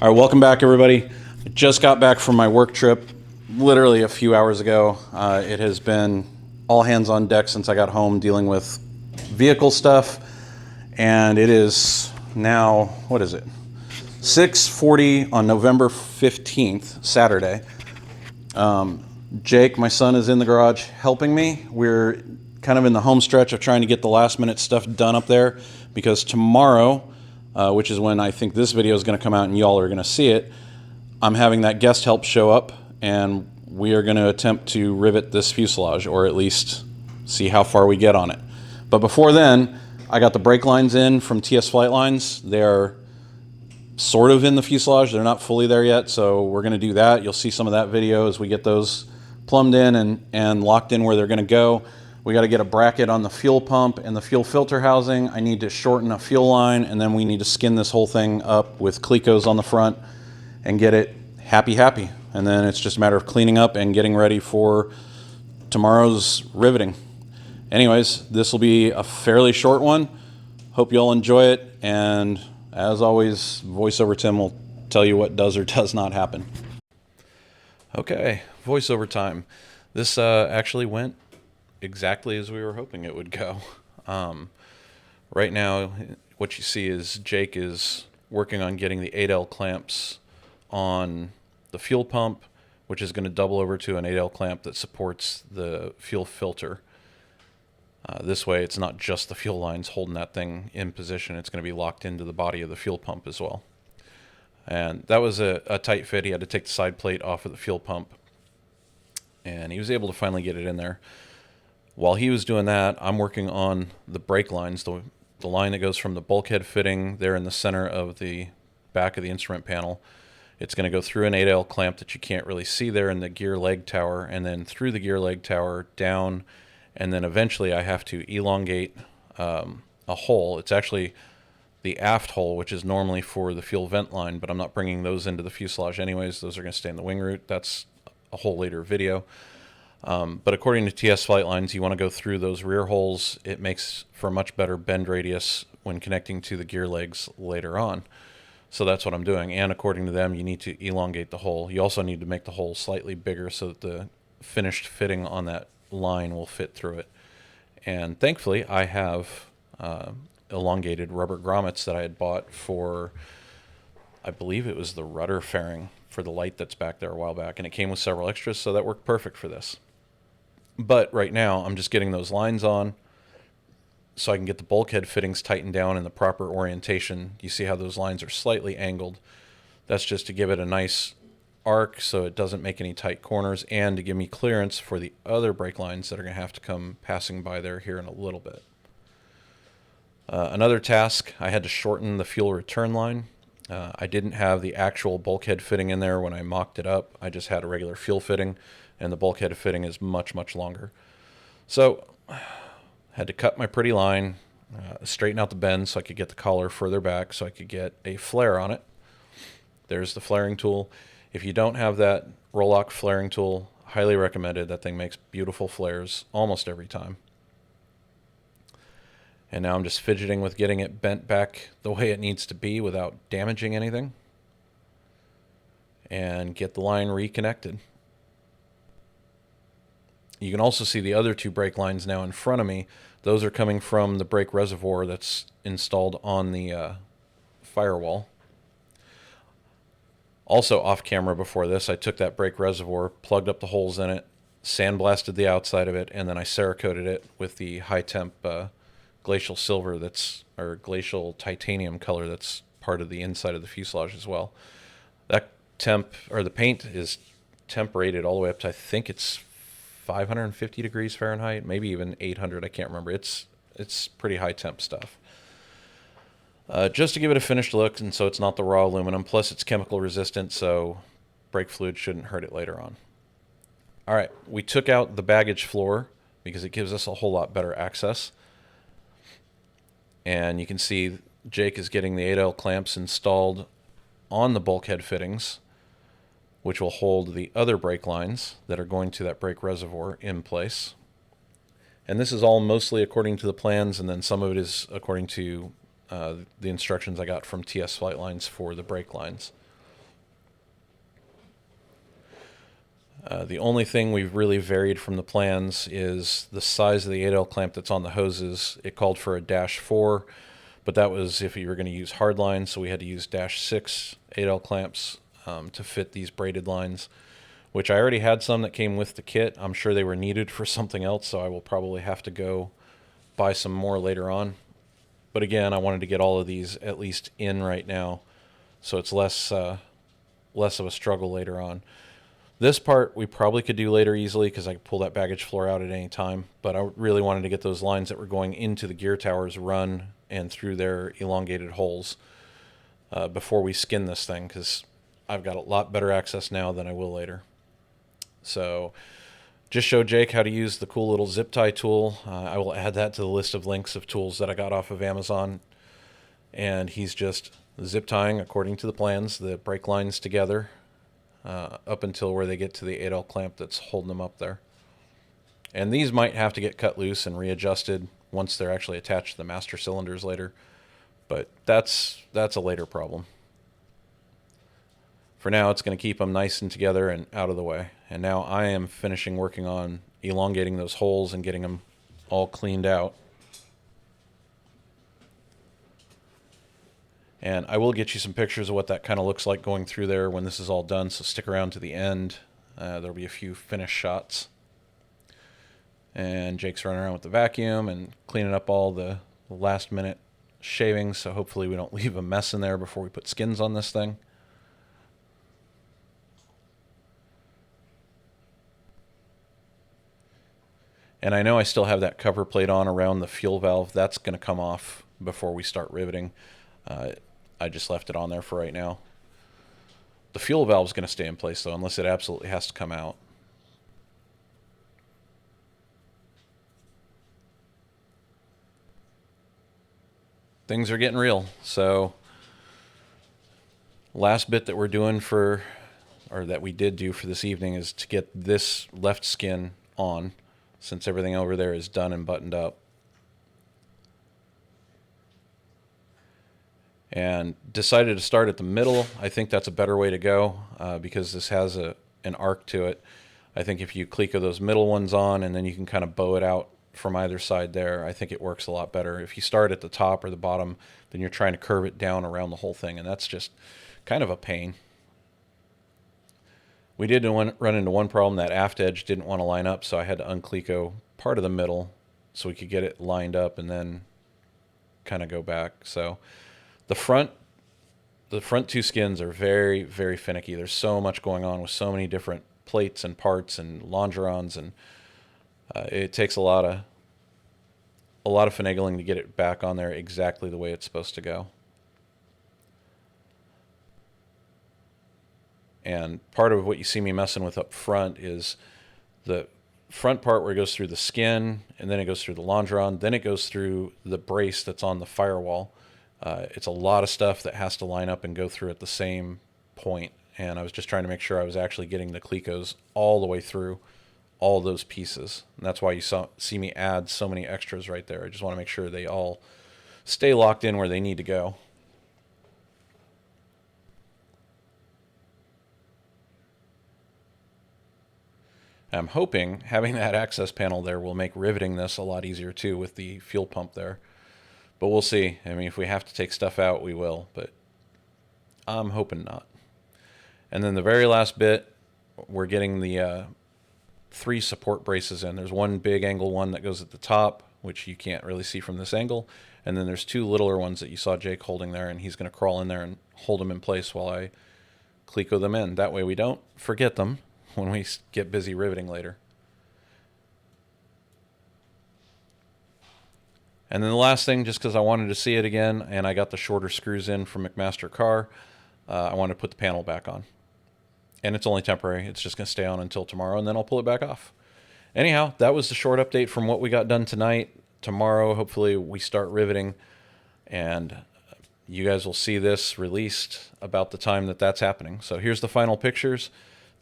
All right, welcome back, everybody. I just got back from my work trip literally a few hours ago. It has been all hands on deck since I got home dealing with vehicle stuff, and it is now, what is it? 6:40 on November 15th, Saturday. Jake, my son, is in the garage helping me. We're kind of in the home stretch of trying to get the last minute stuff done up there because tomorrow, which is when I think this video is going to come out and y'all are going to see it, I'm having that guest help show up and we are going to attempt to rivet this fuselage, or at least see how far we get on it. But before then, I got the brake lines in from TS Flight Lines. They're sort of in the fuselage. They're not fully there yet, so we're going to do that. You'll see some of that video as we get those plumbed in and locked in where they're going to go. We got to get a bracket on the fuel pump and the fuel filter housing. I need to shorten a fuel line, and then we need to skin this whole thing up with Clecos on the front and get it happy. And then it's just a matter of cleaning up and getting ready for tomorrow's riveting. Anyways, this will be a fairly short one. Hope you all enjoy it, and as always, voiceover Tim will tell you what does or does not happen. Okay, voiceover time. This actually went exactly as we were hoping it would go. Right now, what you see is Jake is working on getting the 8L clamps on the fuel pump, which is going to double over to an 8L clamp that supports the fuel filter. This way, it's not just the fuel lines holding that thing in position. It's going to be locked into the body of the fuel pump as well. And that was a tight fit. He had to take the side plate off of the fuel pump, and he was able to finally get it in there. While he was doing that, I'm working on the brake lines, the line that goes from the bulkhead fitting there in the center of the back of the instrument panel. It's going to go through an 8L clamp that you can't really see there in the gear leg tower, and then through the gear leg tower down, and then eventually I have to elongate a hole. It's actually the aft hole, which is normally for the fuel vent line, but I'm not bringing those into the fuselage anyways. Those are going to stay in the wing root. That's a whole later video. But according to TS Flight Lines, you want to go through those rear holes. It makes for a much better bend radius when connecting to the gear legs later on. So that's what I'm doing. And according to them, you need to elongate the hole. You also need to make the hole slightly bigger so that the finished fitting on that line will fit through it. And thankfully, I have elongated rubber grommets that I had bought for, I believe it was the rudder fairing for the light that's back there a while back. And it came with several extras, so that worked perfect for this. But right now, I'm just getting those lines on so I can get the bulkhead fittings tightened down in the proper orientation. You see how those lines are slightly angled. That's just to give it a nice arc so it doesn't make any tight corners, and to give me clearance for the other brake lines that are going to have to come passing by there here in a little bit. Another task, I had to shorten the fuel return line. I didn't have the actual bulkhead fitting in there when I mocked it up. I just had a regular fuel fitting, and the bulkhead fitting is much longer. So had to cut my pretty line, straighten out the bend so I could get the collar further back so I could get a flare on it. There's the flaring tool. If you don't have that Rolock flaring tool, highly recommended. That thing makes beautiful flares almost every time. And now I'm just fidgeting with getting it bent back the way it needs to be without damaging anything, and get the line reconnected. You can also see the other two brake lines now in front of me. Those are coming from the brake reservoir that's installed on the firewall. Also off camera before this, I took that brake reservoir, plugged up the holes in it, sandblasted the outside of it, and then I Cerakoted it with the high temp glacial silver or glacial titanium color that's part of the inside of the fuselage as well. That the paint is temp rated all the way up to, I think it's 550 degrees Fahrenheit, maybe even 800, I can't remember. It's pretty high temp stuff. Just to give it a finished look, and so it's not the raw aluminum, plus it's chemical resistant, so brake fluid shouldn't hurt it later on. All right, we took out the baggage floor because it gives us a whole lot better access. And you can see Jake is getting the 8L clamps installed on the bulkhead fittings, which will hold the other brake lines that are going to that brake reservoir in place. And this is all mostly according to the plans, and then some of it is according to the instructions I got from TS Flight Lines for the brake lines. The only thing we've really varied from the plans is the size of the 8L clamp that's on the hoses. It called for a -4, but that was if you were going to use hard lines, so we had to use -6 8L clamps to fit these braided lines, which I already had some that came with the kit. I'm sure they were needed for something else, so I will probably have to go buy some more later on. But again, I wanted to get all of these at least in right now, so it's less of a struggle later on. This part we probably could do later easily because I could pull that baggage floor out at any time, but I really wanted to get those lines that were going into the gear towers run and through their elongated holes before we skin this thing, because I've got a lot better access now than I will later. So just show Jake how to use the cool little zip tie tool. I will add that to the list of links of tools that I got off of Amazon. And he's just zip tying according to the plans, the brake lines together up until where they get to the 8L clamp that's holding them up there. And these might have to get cut loose and readjusted once they're actually attached to the master cylinders later. But that's a later problem. For now, it's going to keep them nice and together and out of the way. And now I am finishing working on elongating those holes and getting them all cleaned out. And I will get you some pictures of what that kind of looks like going through there when this is all done, so stick around to the end. There'll be a few finished shots. And Jake's running around with the vacuum and cleaning up all the last minute shavings, so hopefully we don't leave a mess in there before we put skins on this thing. And I know I still have that cover plate on around the fuel valve. That's going to come off before we start riveting. I just left it on there for right now. The fuel valve is going to stay in place, though, unless it absolutely has to come out. Things are getting real. So last bit that we're doing for, or that we did do for this evening, is to get this left skin on, since everything over there is done and buttoned up. And decided to start at the middle. I think that's a better way to go because this has an arc to it. I think if you cleco those middle ones on and then you can kind of bow it out from either side there, I think it works a lot better. If you start at the top or the bottom, then you're trying to curve it down around the whole thing, and that's just kind of a pain. We did run into one problem. That aft edge didn't want to line up, so I had to uncleco part of the middle so we could get it lined up and then kind of go back. So the front two skins are very, very finicky. There's so much going on with so many different plates and parts and longerons, and it takes a lot of finagling to get it back on there exactly the way it's supposed to go. And part of what you see me messing with up front is the front part where it goes through the skin, and then it goes through the longeron, then it goes through the brace that's on the firewall. It's a lot of stuff that has to line up and go through at the same point, and I was just trying to make sure I was actually getting the clecos all the way through all those pieces. And that's why you see me add so many extras right there. I just want to make sure they all stay locked in where they need to go. I'm hoping having that access panel there will make riveting this a lot easier too with the fuel pump there. But we'll see. I mean, if we have to take stuff out, we will, but I'm hoping not. And then the very last bit, we're getting the 3 support braces in. There's one big angle one that goes at the top, which you can't really see from this angle, and then there's 2 littler ones that you saw Jake holding there, and he's going to crawl in there and hold them in place while I cleco them in. That way we don't forget them when we get busy riveting later. And then the last thing, just because I wanted to see it again, and I got the shorter screws in from McMaster Carr, I wanted to put the panel back on. And it's only temporary. It's just going to stay on until tomorrow, and then I'll pull it back off. Anyhow, that was the short update from what we got done tonight. Tomorrow, hopefully, we start riveting, and you guys will see this released about the time that that's happening. So here's the final pictures.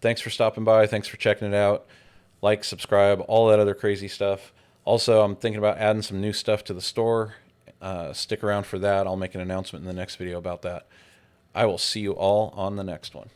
Thanks for stopping by. Thanks for checking it out. Like, subscribe, all that other crazy stuff. Also, I'm thinking about adding some new stuff to the store. Stick around for that. I'll make an announcement in the next video about that. I will see you all on the next one.